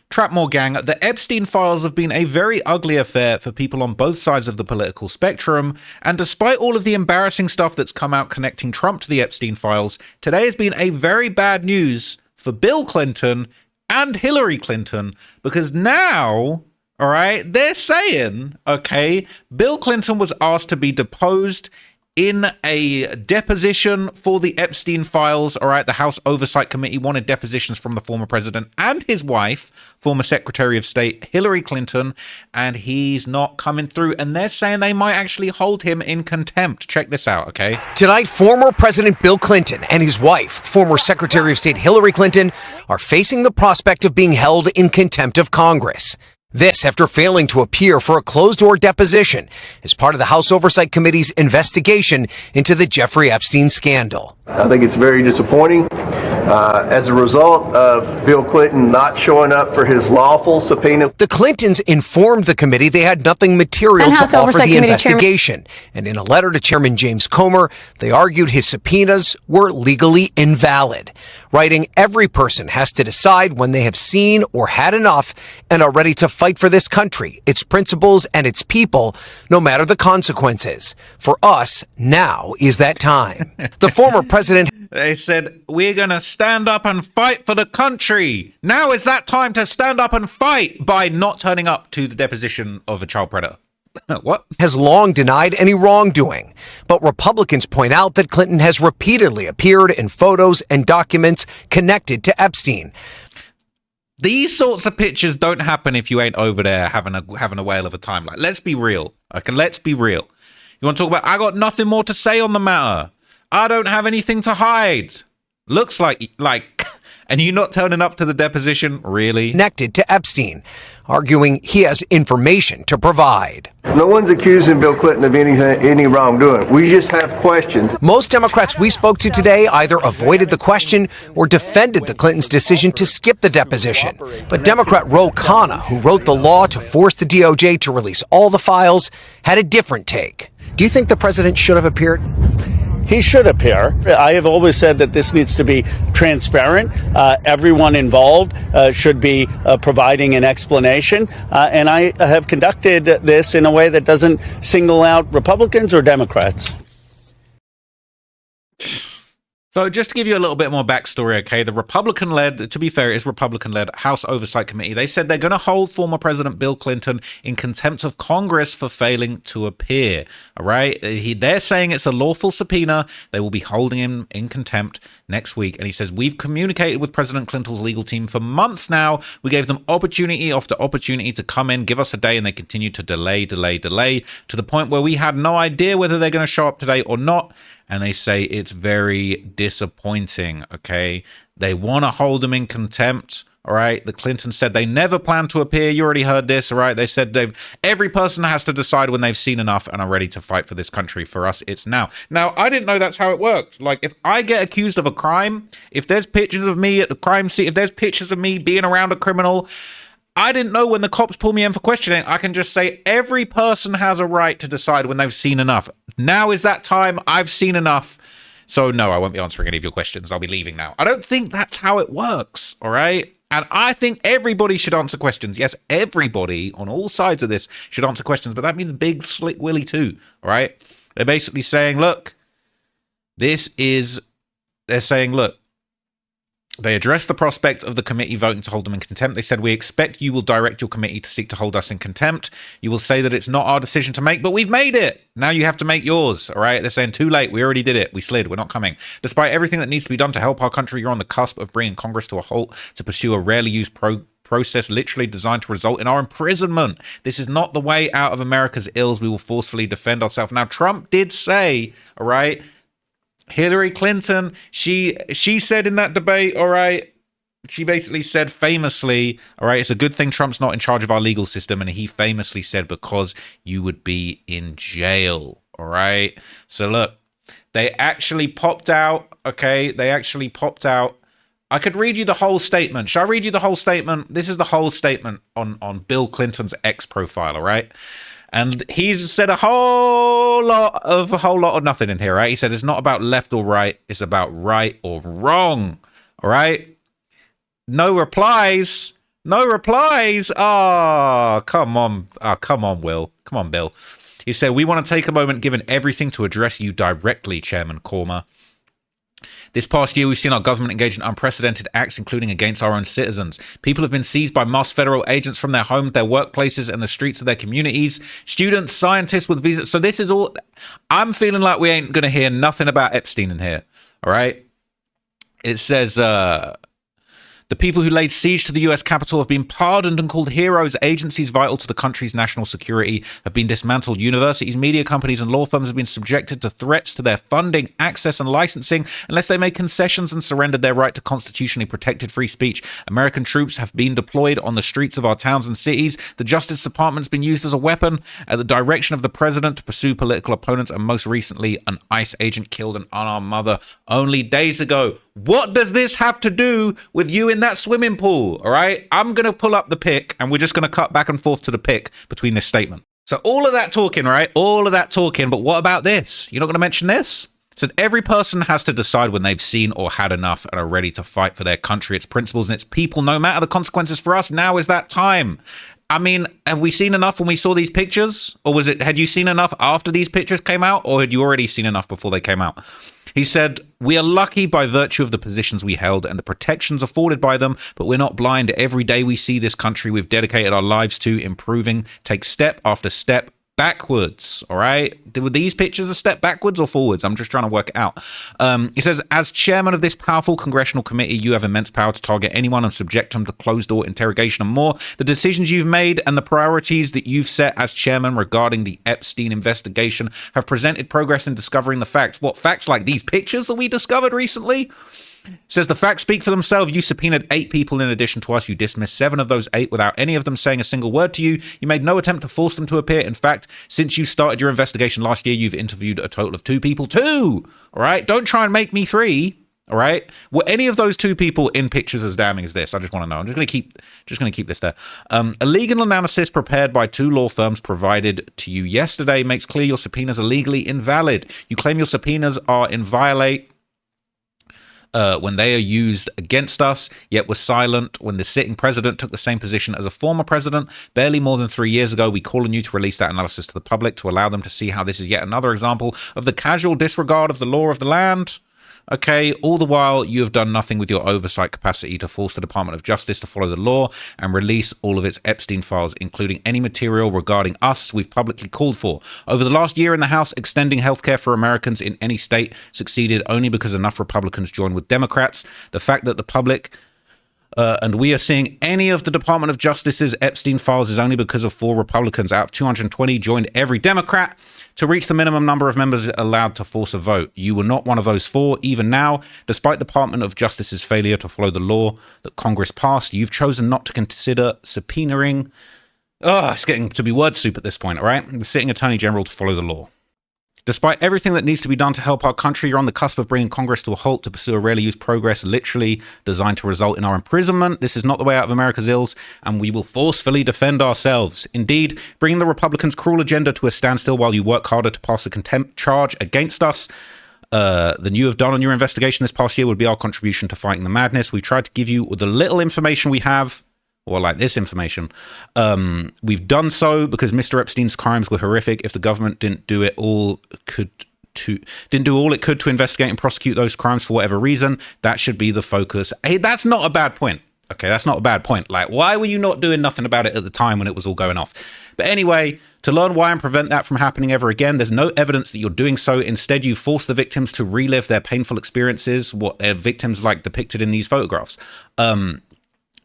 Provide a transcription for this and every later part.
Trapmore gang, the Epstein files have been a very ugly affair for people on both sides of the political spectrum, and despite all of the embarrassing stuff that's come out connecting Trump to the Epstein files, today has been a very bad news for Bill Clinton and Hillary Clinton, because now, all right, they're saying, okay, Bill Clinton was asked to be deposed in a deposition for the Epstein files. All right, the House Oversight Committee wanted depositions from the former president and his wife, former Secretary of State Hillary Clinton, and he's not coming through. And they're saying they might actually hold him in contempt. Check this out, okay? Tonight, former President Bill Clinton and his wife, former Secretary of State Hillary Clinton, are facing the prospect of being held in contempt of Congress. This after failing to appear for a closed-door deposition as part of the House Oversight Committee's investigation into the Jeffrey Epstein scandal. I think it's very disappointing as a result of Bill Clinton not showing up for his lawful subpoena. The Clintons informed the committee they had nothing material to offer the investigation. And in a letter to Chairman James Comer, they argued his subpoenas were legally invalid, writing, "Every person has to decide when they have seen or had enough and are ready to fight for this country, its principles, and its people, no matter the consequences. For us, now is that time." The former president... They said, we're going to stand up and fight for the country. Now is that time to stand up and fight by not turning up to the deposition of a child predator. What? Has long denied any wrongdoing. But Republicans point out that Clinton has repeatedly appeared in photos and documents connected to Epstein. These sorts of pictures don't happen if you ain't over there having a whale of a time. Like, let's be real. Okay, let's be real. You want to talk about, I got nothing more to say on the matter. I don't have anything to hide. Looks like, and you not turning up to the deposition, really? Connected to Epstein, arguing he has information to provide. No one's accusing Bill Clinton of any wrongdoing. We just have questions. Most Democrats we spoke to today either avoided the question or defended the Clintons' decision to skip the deposition. But Democrat Ro Khanna, who wrote the law to force the DOJ to release all the files, had a different take. Do you think the president should have appeared? He should appear. I have always said that this needs to be transparent. Everyone involved should be providing an explanation. And I have conducted this in a way that doesn't single out Republicans or Democrats. So just to give you a little bit more backstory, okay, the Republican-led, to be fair, it is Republican-led House Oversight Committee. They said they're going to hold former President Bill Clinton in contempt of Congress for failing to appear, all right? They're saying it's a lawful subpoena. They will be holding him in contempt next week. And he says, we've communicated with President Clinton's legal team for months now. We gave them opportunity after opportunity to come in, give us a day, and they continue to delay, to the point where we had no idea whether they're going to show up today or not. And they say it's very disappointing, okay? They want to hold him in contempt, all right? The Clintons said they never plan to appear. You already heard this, all right? They said every person has to decide when they've seen enough and are ready to fight for this country. For us, it's now. Now, I didn't know that's how it worked. Like, if I get accused of a crime, if there's pictures of me at the crime scene, if there's pictures of me being around a criminal, I didn't know when the cops pull me in for questioning, I can just say every person has a right to decide when they've seen enough. Now is that time. I've seen enough. So no, I won't be answering any of your questions. I'll be leaving now. I don't think that's how it works, all right? And I think everybody should answer questions. Yes, everybody on all sides of this should answer questions, but that means Big Slick Willie too, all right? They're basically saying, look, they're saying, look, they addressed the prospect of the committee voting to hold them in contempt. They said, we expect you will direct your committee to seek to hold us in contempt. You will say that it's not our decision to make, but we've made it. Now you have to make yours, all right? They're saying, too late. We already did it. We slid. We're not coming. Despite everything that needs to be done to help our country, you're on the cusp of bringing Congress to a halt to pursue a rarely used process literally designed to result in our imprisonment. This is not the way out of America's ills. We will forcefully defend ourselves. Now, Trump did say, all right, Hillary Clinton, she said in that debate, all right, she basically said famously, all right, it's a good thing Trump's not in charge of our legal system. And he famously said, because you would be in jail, all right? So look, they actually popped out, okay? They actually popped out. I could read you the whole statement. Shall I read you the whole statement? This is the whole statement on Bill Clinton's X profile, all right? And he's said a whole lot of nothing in here, right? He said it's not about left or right. It's about right or wrong, all right? No replies. No replies. Oh, come on. Oh, come on, Will. Come on, Bill. He said, we want to take a moment, given everything, to address you directly, Chairman Cormer. This past year, we've seen our government engage in unprecedented acts, including against our own citizens. People have been seized by masked federal agents from their homes, their workplaces, and the streets of their communities. Students, scientists with visas. So this is all... I'm feeling like we ain't going to hear nothing about Epstein in here. All right? It says... The people who laid siege to the US Capitol have been pardoned and called heroes. Agencies vital to the country's national security have been dismantled. Universities, media companies, and law firms have been subjected to threats to their funding, access, and licensing unless they made concessions and surrendered their right to constitutionally protected free speech. American troops have been deployed on the streets of our towns and cities. The Justice Department's been used as a weapon at the direction of the president to pursue political opponents, and most recently, an ICE agent killed an unarmed mother only days ago. What does this have to do with you in that swimming pool? All right, I'm going to pull up the pic and we're just going to cut back and forth to the pic between this statement. So all of that talking, right? All of that talking. But what about this? You're not going to mention this? So every person has to decide when they've seen or had enough and are ready to fight for their country, its principles, and its people, no matter the consequences for us. Now is that time. I mean, have we seen enough when we saw these pictures? Or had you seen enough after these pictures came out? Or had you already seen enough before they came out? He said, we are lucky by virtue of the positions we held and the protections afforded by them, but we're not blind. Every day we see this country we've dedicated our lives to improving, take step after step backwards. All right. Were these pictures a step backwards or forwards? I'm just trying to work it out. He says, as chairman of this powerful congressional committee, you have immense power to target anyone and subject them to closed door interrogation and more. The decisions you've made and the priorities that you've set as chairman regarding the Epstein investigation have presented progress in discovering the facts. What facts? Like these pictures that we discovered recently? Says the facts speak for themselves. You subpoenaed 8 people in addition to us. You dismissed 7 of those 8 without any of them saying a single word to you. You made no attempt to force them to appear. In fact, since you started your investigation last year, you've interviewed a total of 2 people. 2! All right? Don't try and make me 3. All right? Were any of those 2 people in pictures as damning as this? I just want to know. I'm just going to keep this there. A legal analysis prepared by 2 law firms provided to you yesterday makes clear your subpoenas are legally invalid. You claim your subpoenas are inviolate when they are used against us, yet was silent when the sitting president took the same position as a former president. Barely more than 3 years ago, we call on you to release that analysis to the public to allow them to see how this is yet another example of the casual disregard of the law of the land. Okay, all the while you have done nothing with your oversight capacity to force the Department of Justice to follow the law and release all of its Epstein files, including any material regarding us we've publicly called for. Over the last year in the House, extending healthcare for Americans in any state succeeded only because enough Republicans joined with Democrats. The fact that the public and we are seeing any of the Department of Justice's Epstein files is only because of 4 Republicans out of 220 joined every Democrat to reach the minimum number of members allowed to force a vote. You were not one of those 4. Even now, despite the Department of Justice's failure to follow the law that Congress passed, you've chosen not to consider subpoenaing. It's getting to be word soup at this point, all right? The sitting Attorney General to follow the law. Despite everything that needs to be done to help our country, you're on the cusp of bringing Congress to a halt to pursue a rarely used progress literally designed to result in our imprisonment. This is not the way out of America's ills, and we will forcefully defend ourselves. Indeed, bringing the Republicans' cruel agenda to a standstill while you work harder to pass a contempt charge against us than you have done on your investigation this past year would be our contribution to fighting the madness. We've tried to give you the little information we have, or like this information. We've done so because Mr. Epstein's crimes were horrific. If the government didn't do all it could to investigate and prosecute those crimes for whatever reason, that should be the focus. Hey, that's not a bad point. Okay, that's not a bad point. Like, why were you not doing nothing about it at the time when it was all going off? But anyway, to learn why and prevent that from happening ever again, there's no evidence that you're doing so. Instead, you force the victims to relive their painful experiences, what victims like depicted in these photographs.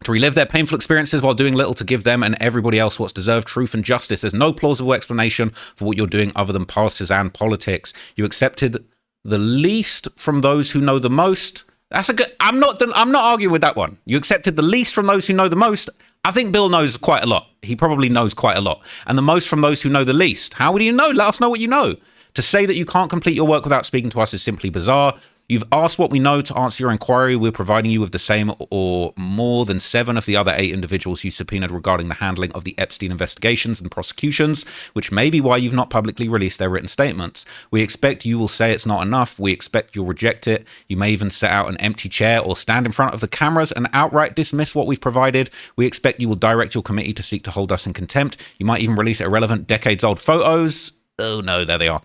To relive their painful experiences while doing little to give them and everybody else what's deserved, truth and justice. There's no plausible explanation for what you're doing other than partisan politics. You accepted the least from those who know the most. That's a good. I'm not arguing with that one. You accepted the least from those who know the most. I think Bill knows quite a lot. He probably knows quite a lot. And the most from those who know the least. How would you know? Let us know what you know. To say that you can't complete your work without speaking to us is simply bizarre. You've asked what we know to answer your inquiry. We're providing you with the same or more than 7 of the other 8 individuals you subpoenaed regarding the handling of the Epstein investigations and prosecutions, which may be why you've not publicly released their written statements. We expect you will say it's not enough. We expect you'll reject it. You may even set out an empty chair or stand in front of the cameras and outright dismiss what we've provided. We expect you will direct your committee to seek to hold us in contempt. You might even release irrelevant decades-old photos. Oh no, there they are.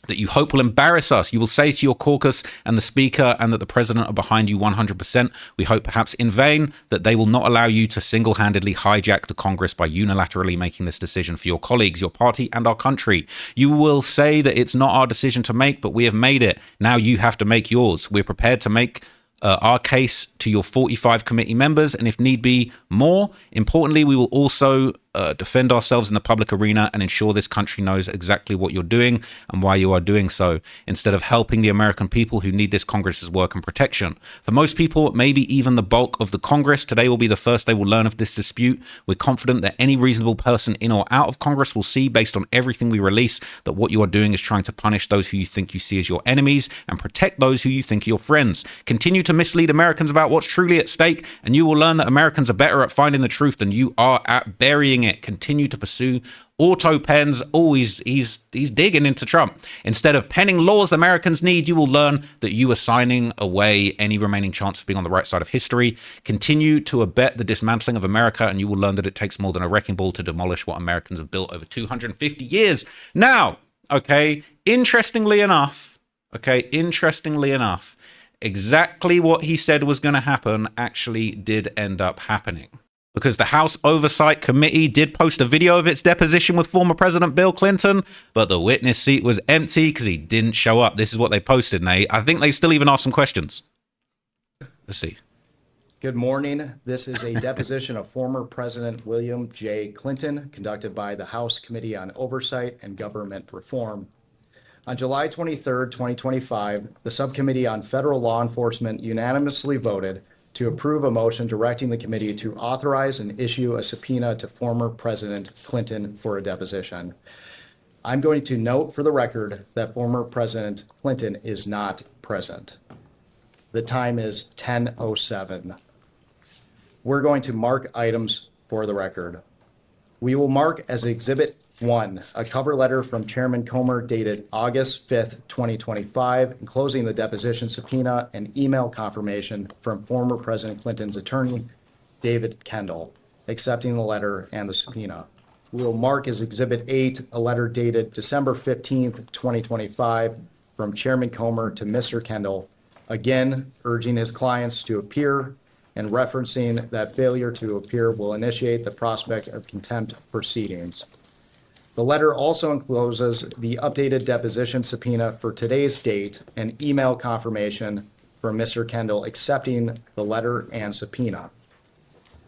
That you hope will embarrass us. You will say to your caucus and the speaker and that the president are behind you 100%. We hope, perhaps in vain, that they will not allow you to single-handedly hijack the Congress by unilaterally making this decision for your colleagues, your party, and our country. You will say that it's not our decision to make, but we have made it. Now you have to make yours. We're prepared to make our case to your 45 committee members, and if need be, more. Importantly, we will also defend ourselves in the public arena and ensure this country knows exactly what you're doing and why you are doing so, instead of helping the American people who need this Congress's work and protection. For most people, maybe even the bulk of the Congress, today will be the first they will learn of this dispute. We're confident that any reasonable person in or out of Congress will see, based on everything we release, that what you are doing is trying to punish those who you think you see as your enemies and protect those who you think are your friends. Continue to mislead Americans about what's truly at stake, and you will learn that Americans are better at finding the truth than you are at burying it. Continue to pursue auto pens. Oh, he's digging into Trump. Instead of penning laws Americans need, you will learn that you are signing away any remaining chance of being on the right side of history. Continue to abet the dismantling of America, and you will learn that it takes more than a wrecking ball to demolish what Americans have built over 250 years. Now, interestingly enough, exactly what he said was going to happen actually did end up happening. Because the House Oversight Committee did post a video of its deposition with former President Bill Clinton, but the witness seat was empty because he didn't show up. This is what they posted, and I think they still even asked some questions. Let's see. Good morning. This is a deposition of former President William J. Clinton, conducted by the House Committee on Oversight and Government Reform. On July 23, 2025, the Subcommittee on Federal Law Enforcement unanimously voted to approve a motion directing the committee to authorize and issue a subpoena to former President Clinton for a deposition. I'm going to note for the record that former President Clinton is not present. The time is 10:07. We're going to mark items for the record. We will mark as Exhibit 1, a cover letter from Chairman Comer dated August 5th, 2025, enclosing the deposition subpoena and email confirmation from former President Clinton's attorney, David Kendall, accepting the letter and the subpoena. We will mark as Exhibit 8, a letter dated December 15th, 2025, from Chairman Comer to Mr. Kendall, again urging his clients to appear and referencing that failure to appear will initiate the prospect of contempt proceedings. The letter also encloses the updated deposition subpoena for today's date and email confirmation from Mr. Kendall accepting the letter and subpoena.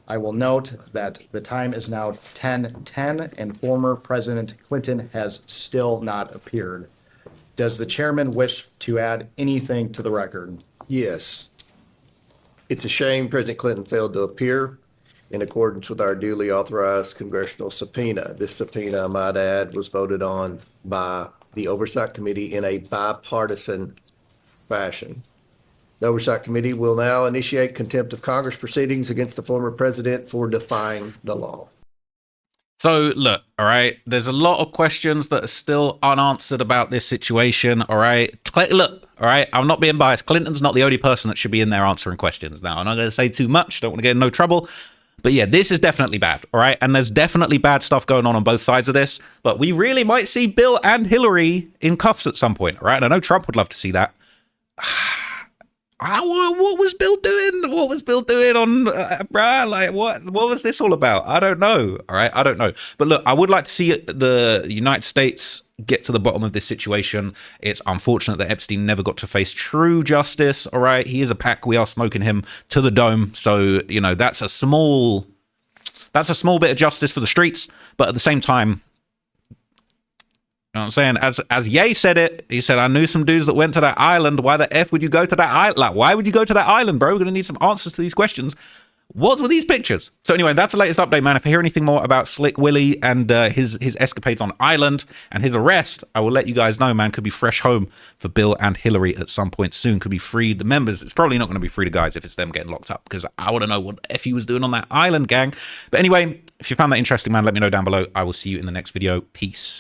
I will note that the time is now 10:10 and former President Clinton has still not appeared. Does the chairman wish to add anything to the record? Yes. It's a shame President Clinton failed to appear in accordance with our duly authorized congressional subpoena. This subpoena, I might add, was voted on by the Oversight Committee in a bipartisan fashion. The Oversight Committee will now initiate contempt of Congress proceedings against the former president for defying the law. So look, all right, there's a lot of questions that are still unanswered about this situation, all right? Look, all right, I'm not being biased. Clinton's not the only person that should be in there answering questions. Now, I'm not going to say too much. Don't want to get in no trouble. But yeah, this is definitely bad, all right? And there's definitely bad stuff going on both sides of this. But we really might see Bill and Hillary in cuffs at some point, all right? And I know Trump would love to see that. What was Bill doing? What was Bill doing on, like, what was this all about? I don't know, all right? I don't know. But look, I would like to see the United States get to the bottom of this situation. It's unfortunate that Epstein never got to face true justice, all right? He is a pack. We are smoking him to the dome. So, you know, that's a small bit of justice for the streets. But at the same time, you know what I'm saying? As Ye said it, he said, I knew some dudes that went to that island. Why the F would you go to that island? Like, why would you go to that island, bro? We're going to need some answers to these questions. What's with these pictures? So anyway, that's the latest update, man. If I hear anything more about Slick Willie and his escapades on Ireland and his arrest, I will let you guys know, man. Could be fresh home for Bill and Hillary at some point soon. Could be free the members. It's probably not going to be free the guys if it's them getting locked up, because I want to know what Effie was doing on that island, gang. But anyway, if you found that interesting, man, let me know down below. I will see you in the next video. Peace.